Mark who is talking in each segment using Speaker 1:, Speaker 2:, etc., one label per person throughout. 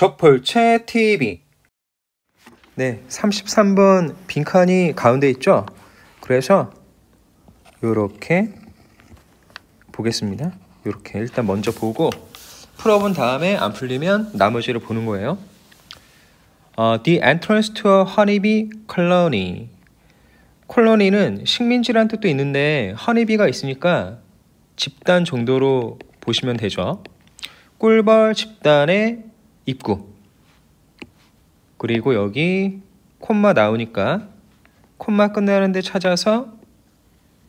Speaker 1: 적볼체 TV. 네, 33번 빈칸이 가운데 있죠? 그래서 요렇게 보겠습니다. 요렇게 일단 먼저 보고 풀어본 다음에 안 풀리면 나머지를 보는 거예요. The entrance to a honeybee colony. 콜로니는 식민지란 뜻도 있는데 허니비가 있으니까 집단 정도로 보시면 되죠. 꿀벌 집단의 입구. 그리고 여기 콤마 나오니까 콤마 끝나는 데 찾아서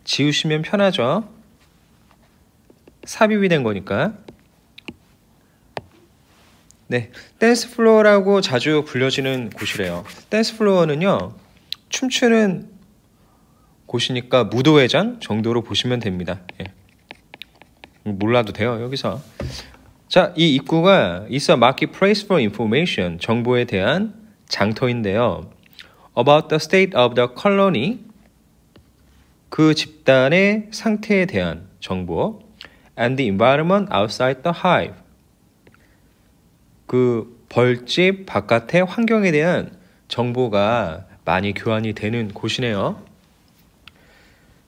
Speaker 1: 지우시면 편하죠. 삽입이 된 거니까. 네, 댄스 플로어라고 자주 불려지는 곳이래요. 댄스 플로어는요, 춤추는 곳이니까 무도회장 정도로 보시면 됩니다. 예. 몰라도 돼요, 여기서. 자, 이 입구가 is a marketplace for information, 정보에 대한 장터인데요. About the state of the colony, 그 집단의 상태에 대한 정보. And the environment outside the hive, 그 벌집 바깥의 환경에 대한 정보가 많이 교환이 되는 곳이네요.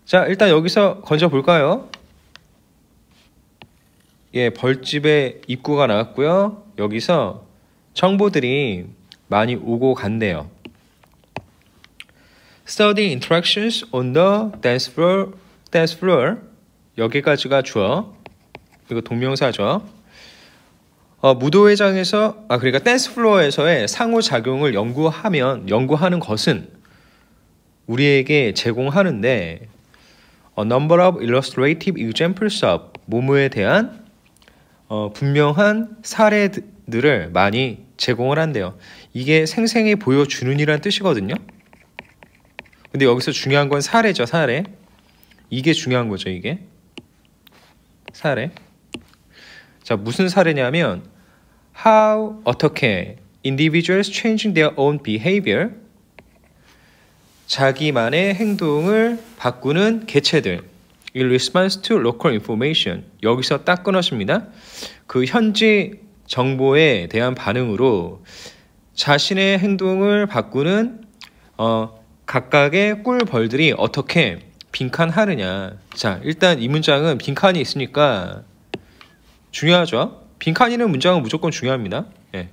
Speaker 1: 자, 일단 여기서 건져 볼까요? 예, 벌집의 입구가 나왔고요. 여기서 정보들이 많이 오고 간대요. Study interactions on the dance floor. 여기까지가 주어. 이거 동명사죠. 무도회장에서, 그러니까 댄스 플로어에서의 상호작용을 연구하는 것은 우리에게 제공하는데, a number of illustrative examples of, 뭐뭐에 대한 분명한 사례들을 많이 제공을 한대요. 이게 생생히 보여주는 이란 뜻이거든요. 근데 여기서 중요한 건 사례죠, 사례. 이게 중요한 거죠, 이게. 사례. 자, 무슨 사례냐면 how, 어떻게 individuals changing their own behavior, 자기만의 행동을 바꾸는 개체들 in response to local information. 여기서 딱 끊어집니다. 그 현지 정보에 대한 반응으로 자신의 행동을 바꾸는 각각의 꿀벌들이 어떻게 빈칸하느냐. 자, 일단 이 문장은 빈칸이 있으니까 중요하죠. 빈칸이 있는 문장은 무조건 중요합니다. 예.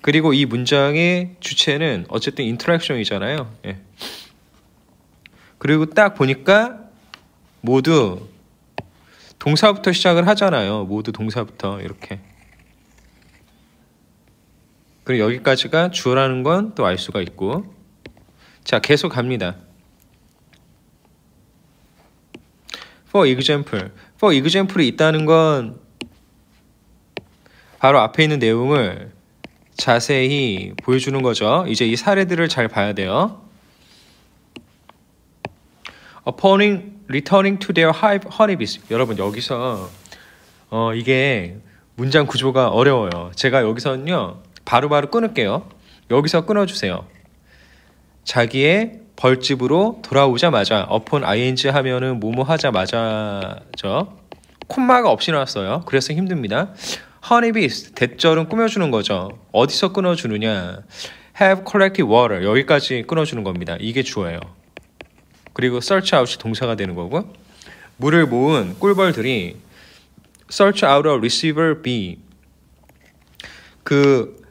Speaker 1: 그리고 이 문장의 주체는 어쨌든 인터랙션이잖아요. 예. 그리고 딱 보니까 모두 동사부터 시작을 하잖아요. 모두 동사부터 이렇게. 그리고 여기까지가 주어라는 건 또 알 수가 있고. 자, 계속 갑니다. For example이 있다는 건 바로 앞에 있는 내용을 자세히 보여주는 거죠. 이제 이 사례들을 잘 봐야 돼요. Upon returning to their hive honeybees. 여러분, 여기서 이게 문장 구조가 어려워요. 제가 여기서는요 바로바로 끊을게요. 여기서 끊어주세요. 자기의 벌집으로 돌아오자마자, upon ing 하면은 뭐뭐 하자마자죠. 콤마가 없이 나왔어요. 그래서 힘듭니다. honeybees, 대절은 꾸며주는 거죠. 어디서 끊어주느냐. have collected water, 여기까지 끊어주는 겁니다. 이게 주어예요. 그리고 search out이 동사가 되는 거고, 물을 모은 꿀벌들이 search out a receiver bee, 그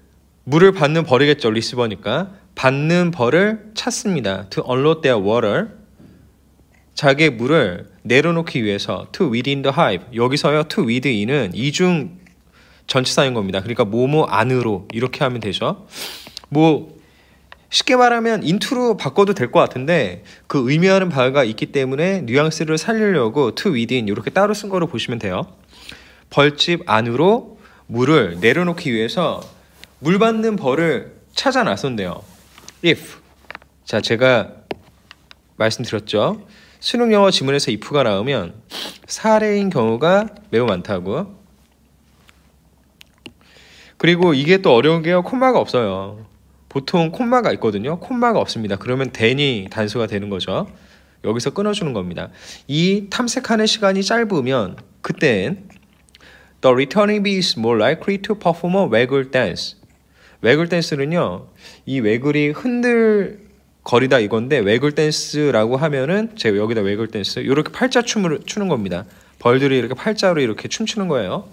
Speaker 1: 물을 받는 벌이겠죠. 리시버니까. 받는 벌을 찾습니다. to unload their water, 자기의 물을 내려놓기 위해서. to within the hive, 여기서요 to within은 이중 전치사인 겁니다. 그러니까 뭐뭐 안으로 이렇게 하면 되죠. 뭐 쉽게 말하면 into로 바꿔도 될 것 같은데 그 의미하는 바가 있기 때문에 뉘앙스를 살리려고 to within 이렇게 따로 쓴 거로 보시면 돼요. 벌집 안으로 물을 내려놓기 위해서 물 받는 벌을 찾아 나선대요. if. 자, 제가 말씀드렸죠. 수능 영어 지문에서 if가 나오면 사례인 경우가 매우 많다고. 그리고 이게 또 어려운 게요, 콤마가 없어요. 보통 콤마가 있거든요. 콤마가 없습니다. 그러면 then이 단수가 되는 거죠. 여기서 끊어주는 겁니다. 이 탐색하는 시간이 짧으면 그땐 The returning bee is more likely to perform a waggle dance. waggle dance는요, 이 wagle이 흔들거리다 이건데 waggle dance라고 하면은 제가 여기다 waggle dance 이렇게 팔자 춤을 추는 겁니다. 벌들이 이렇게 팔자로 이렇게 춤추는 거예요.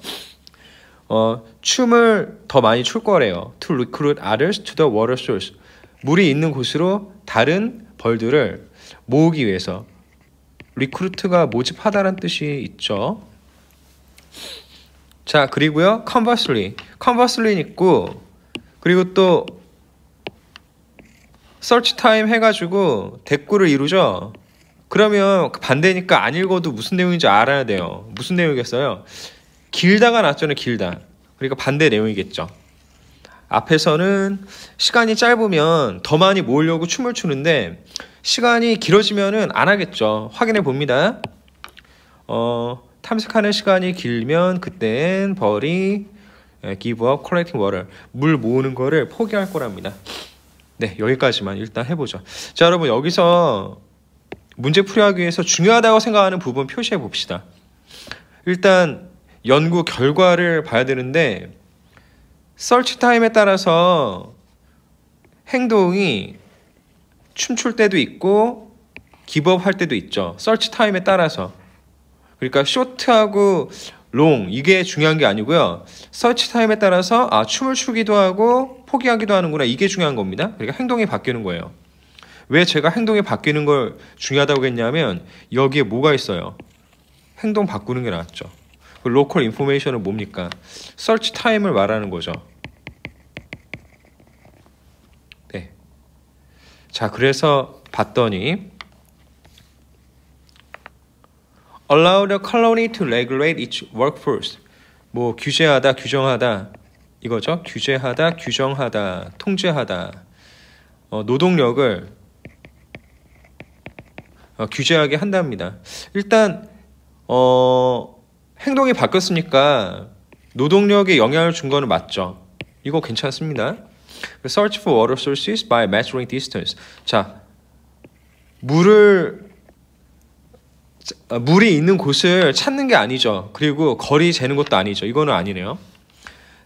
Speaker 1: 춤을 더 많이 출 거래요. To recruit others to the water source. 물이 있는 곳으로 다른 벌들을 모으기 위해서. recruit가 모집하다라는 뜻이 있죠. 자, 그리고요, conversely는 있고, 그리고 또 search time 해가지고 대꾸를 이루죠. 그러면 반대니까 안 읽어도 무슨 내용인지 알아야 돼요. 무슨 내용이겠어요? 길다가 낫잖아요. 길다. 그러니까 반대 내용이겠죠. 앞에서는 시간이 짧으면 더 많이 모으려고 춤을 추는데 시간이 길어지면은 안 하겠죠. 확인해 봅니다. 탐색하는 시간이 길면 그땐 벌이 give up collecting water. 물 모으는 거를 포기할 거랍니다. 네, 여기까지만 일단 해보죠. 자, 여러분 여기서 문제 풀이하기 위해서 중요하다고 생각하는 부분 표시해 봅시다. 일단 연구 결과를 봐야 되는데 서치 타임에 따라서 행동이 춤출 때도 있고 기브업 할 때도 있죠. 서치 타임에 따라서. 그러니까 쇼트하고 롱 이게 중요한 게 아니고요. 서치 타임에 따라서 춤을 추기도 하고 포기하기도 하는구나. 이게 중요한 겁니다. 그러니까 행동이 바뀌는 거예요. 왜 제가 행동이 바뀌는 걸 중요하다고 했냐면 여기에 뭐가 있어요? 행동 바꾸는 게 낫죠. 그 로컬 인포메이션은 뭡니까? 서치 타임을 말하는 거죠. 네. 자, 그래서 봤더니 allow the colony to regulate its workforce. 뭐 규제하다, 규정하다 이거죠. 규제하다, 규정하다, 통제하다. 노동력을 규제하게 한답니다. 일단 행동이 바뀌었으니까 노동력에 영향을 준 거는 맞죠. 이거 괜찮습니다. Search for water sources by measuring distance. 자, 물이 있는 곳을 찾는 게 아니죠. 그리고 거리 재는 것도 아니죠. 이거는 아니네요.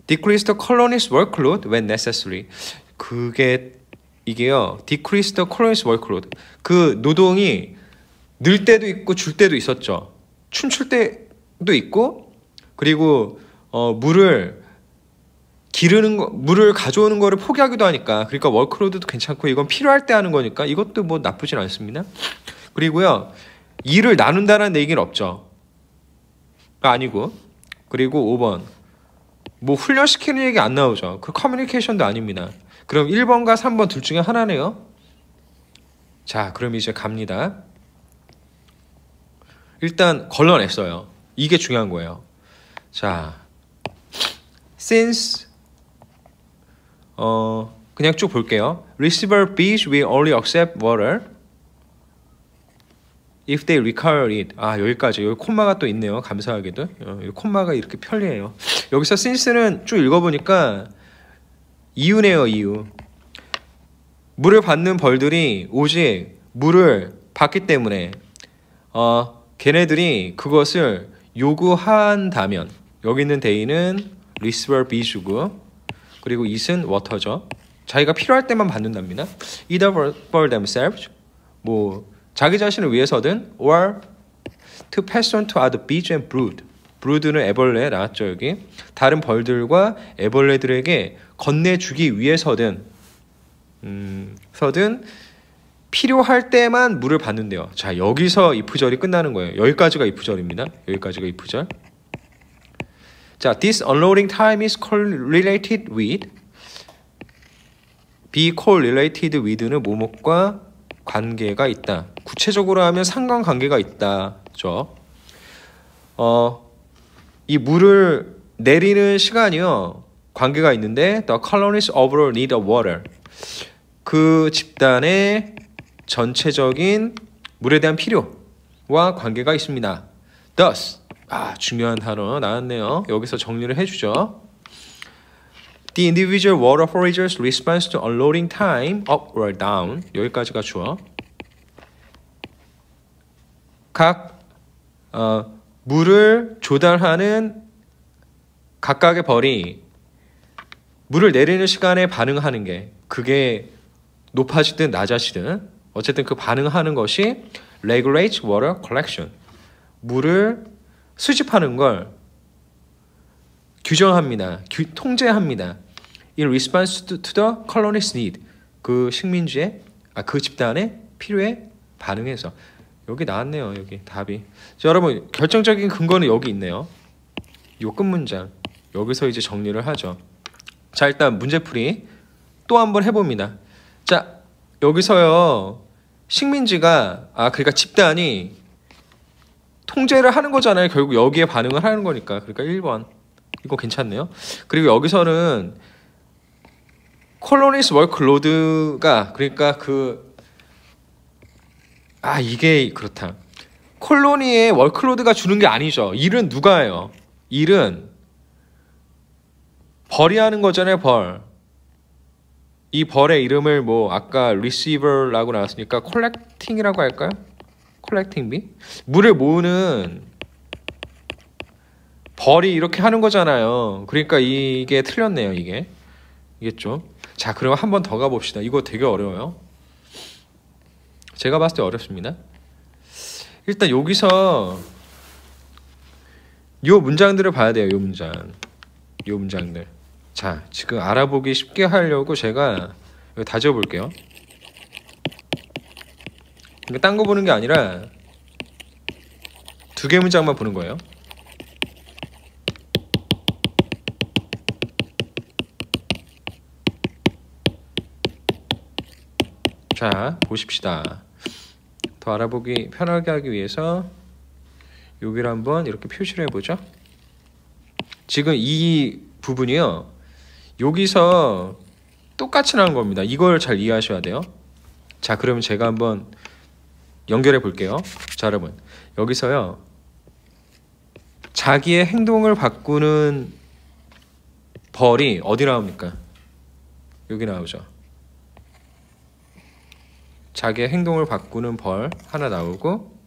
Speaker 1: Decrease the colony's workload when necessary. 이게요. Decrease the colony's workload. 그 노동이 늘 때도 있고 줄 때도 있었죠. 춤출 때도 있고 그리고 물을 가져오는 거를 포기하기도 하니까 그러니까 워크로드도 괜찮고 이건 필요할 때 하는 거니까 이것도 뭐 나쁘진 않습니다. 그리고요. 일을 나눈다는 얘기는 없죠. 아니고 그리고 5번 뭐 훈련시키는 얘기 안 나오죠. 그 커뮤니케이션도 아닙니다. 그럼 1번과 3번 둘 중에 하나네요. 자, 그럼 이제 갑니다. 일단 걸러냈어요. 이게 중요한 거예요. 자, since 그냥 쭉 볼게요. Receiver bees will only accept water if they require it. 여기까지. 여기 콤마가 또 있네요. 감사하게도. 콤마가 이렇게 편리해요. 여기서 since는 쭉 읽어보니까 이유네요. 이유. 물을 받는 벌들이 오직 물을 받기 때문에 걔네들이 그것을 요구한다면 여기 있는 데이는 receiver bees고 그리고 it은 water죠. 자기가 필요할 때만 받는답니다. either for themselves 뭐 자기 자신을 위해서든 or to pass on to other bees and brood. brood는 애벌레 나왔죠. 여기 다른 벌들과 애벌레들에게 건네주기 위해서든 필요할 때만 물을 받는데요. 자, 여기서 if절이 끝나는 거예요. 여기까지가 if절입니다. 여기까지가 if절. 자, this unloading time is correlated with be correlated with는 뭐뭐과 관계가 있다. 구체적으로 하면 상관관계가 있다죠. 이 물을 내리는 시간이요. 관계가 있는데 the colonies overall need of water. 그 집단의 전체적인 물에 대한 필요와 관계가 있습니다. Thus, 중요한 단어 나왔네요. 여기서 정리를 해주죠. The individual water foragers' response to unloading time up or down. 여기까지가 주어. 각 물을 조달하는 각각의 벌이 물을 내리는 시간에 반응하는 게 그게 높아지든 낮아지든 어쨌든 그 반응하는 것이 regulates water collection. 물을 수집하는 걸 규정합니다. 통제합니다. In response to the colony's need. 그 식민지의 그 집단의 필요에 반응해서. 여기 나왔네요. 여기 답이. 자, 여러분 결정적인 근거는 여기 있네요. 요 끝 문장. 여기서 이제 정리를 하죠. 자, 일단 문제풀이 또 한번 해봅니다. 자, 여기서요 식민지가 그러니까 집단이 통제를 하는 거잖아요. 결국 여기에 반응을 하는 거니까. 그러니까 1번 이거 괜찮네요. 그리고 여기서는 콜로니스 워크로드가 그러니까 이게 그렇다. 콜로니에 워크로드가 주는 게 아니죠. 일은 누가 해요? 일은 벌이 하는 거잖아요. 벌. 이 벌의 이름을 뭐 아까 receiver라고 나왔으니까 collecting이라고 할까요? collecting 비? 물을 모으는 벌이 이렇게 하는 거잖아요. 그러니까 이게 틀렸네요. 이게 좀. 자, 그럼 한 번 더 가봅시다. 이거 되게 어려워요. 제가 봤을 때 어렵습니다. 일단 여기서 요 문장들을 봐야 돼요. 요 문장들. 자, 지금 알아보기 쉽게 하려고 제가 이거 다 지워볼게요. 그러니까 딴 거 보는 게 아니라 두 개 문장만 보는 거예요. 자, 보십시다. 더 알아보기 편하게 하기 위해서 여기를 한번 이렇게 표시를 해보죠. 지금 이 부분이요. 여기서 똑같이 나온 겁니다. 이걸 잘 이해하셔야 돼요. 자, 그러면 제가 한번 연결해 볼게요. 자, 여러분. 여기서요. 자기의 행동을 바꾸는 벌이 어디 나옵니까? 여기 나오죠. 자기의 행동을 바꾸는 벌 하나 나오고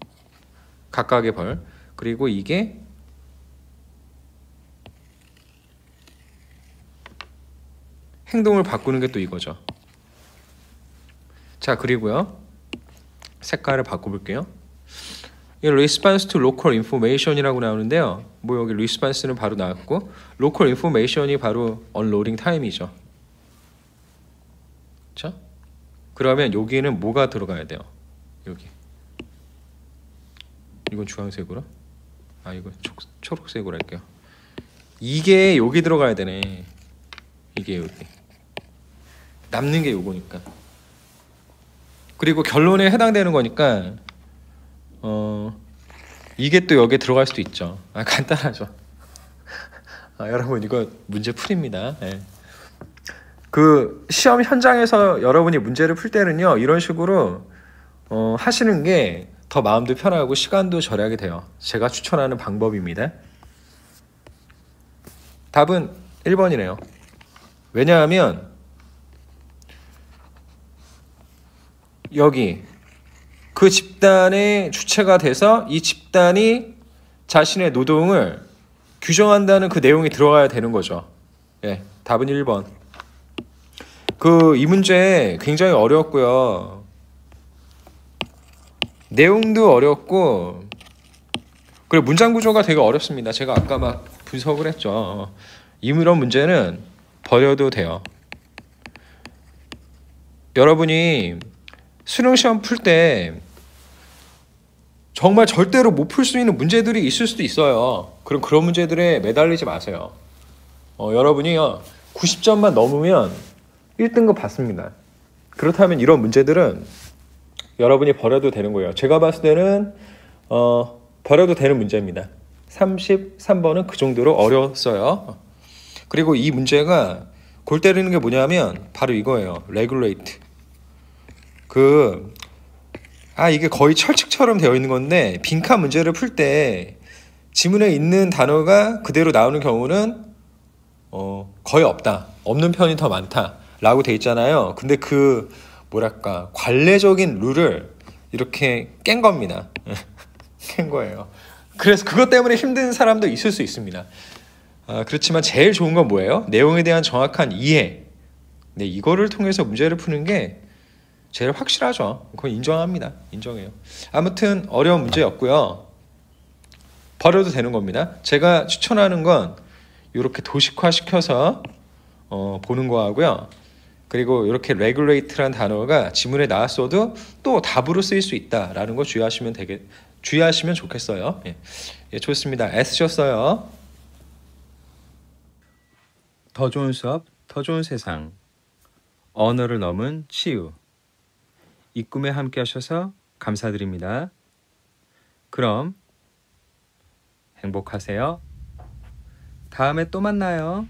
Speaker 1: 각각의 벌 그리고 이게 행동을 바꾸는 게 또 이거죠. 자, 그리고요 색깔을 바꿔볼게요. 이 response to local information이라고 나오는데요. 뭐 여기 response는 바로 나왔고 local information이 바로 unloading time이죠. 그렇죠? 그러면 여기는 뭐가 들어가야 돼요? 여기. 이건 주황색으로. 이거 초록색으로 할게요. 이게 여기 들어가야 되네. 이게 여기. 남는 게 요거니까. 그리고 결론에 해당되는 거니까 이게 또 여기에 들어갈 수도 있죠. 간단하죠. 여러분 이거 문제 풀입니다. 네. 그 시험 현장에서 여러분이 문제를 풀 때는요 이런 식으로 하시는 게 더 마음도 편하고 시간도 절약이 돼요. 제가 추천하는 방법입니다. 답은 1번이네요. 왜냐하면 여기 그 집단의 주체가 돼서 이 집단이 자신의 노동을 규정한다는 그 내용이 들어가야 되는 거죠. 예, 답은 1번. 이 문제 굉장히 어려웠고요. 내용도 어렵고 그리고 문장 구조가 되게 어렵습니다. 제가 아까 막 분석을 했죠. 이런 문제는 버려도 돼요. 여러분이 수능 시험 풀 때 정말 절대로 못 풀 수 있는 문제들이 있을 수도 있어요. 그런 문제들에 매달리지 마세요. 여러분이요 90점만 넘으면 1등급 받습니다. 그렇다면 이런 문제들은 여러분이 버려도 되는 거예요. 제가 봤을 때는 버려도 되는 문제입니다. 33번은 그 정도로 어려웠어요. 그리고 이 문제가 골 때리는 게 뭐냐면 바로 이거예요. regulate. 이게 거의 철칙처럼 되어 있는 건데 빈칸 문제를 풀 때 지문에 있는 단어가 그대로 나오는 경우는 거의 없다. 없는 편이 더 많다. 라고 돼 있잖아요. 근데 뭐랄까 관례적인 룰을 이렇게 깬 겁니다. 깬 거예요. 그래서 그것 때문에 힘든 사람도 있을 수 있습니다. 그렇지만 제일 좋은 건 뭐예요? 내용에 대한 정확한 이해. 네, 이거를 통해서 문제를 푸는 게 제일 확실하죠. 그건 인정합니다. 인정해요. 아무튼 어려운 문제였고요. 버려도 되는 겁니다. 제가 추천하는 건 이렇게 도식화 시켜서 보는 거 하고요. 그리고 이렇게 regulate라는 단어가 지문에 나왔어도 또 답으로 쓰일 수 있다라는 거 주의하시면 좋겠어요. 예. 예, 좋습니다. 애쓰셨어요. 더 좋은 수업, 더 좋은 세상. 언어를 넘은 치유. 이 꿈에 함께 하셔서 감사드립니다. 그럼 행복하세요. 다음에 또 만나요.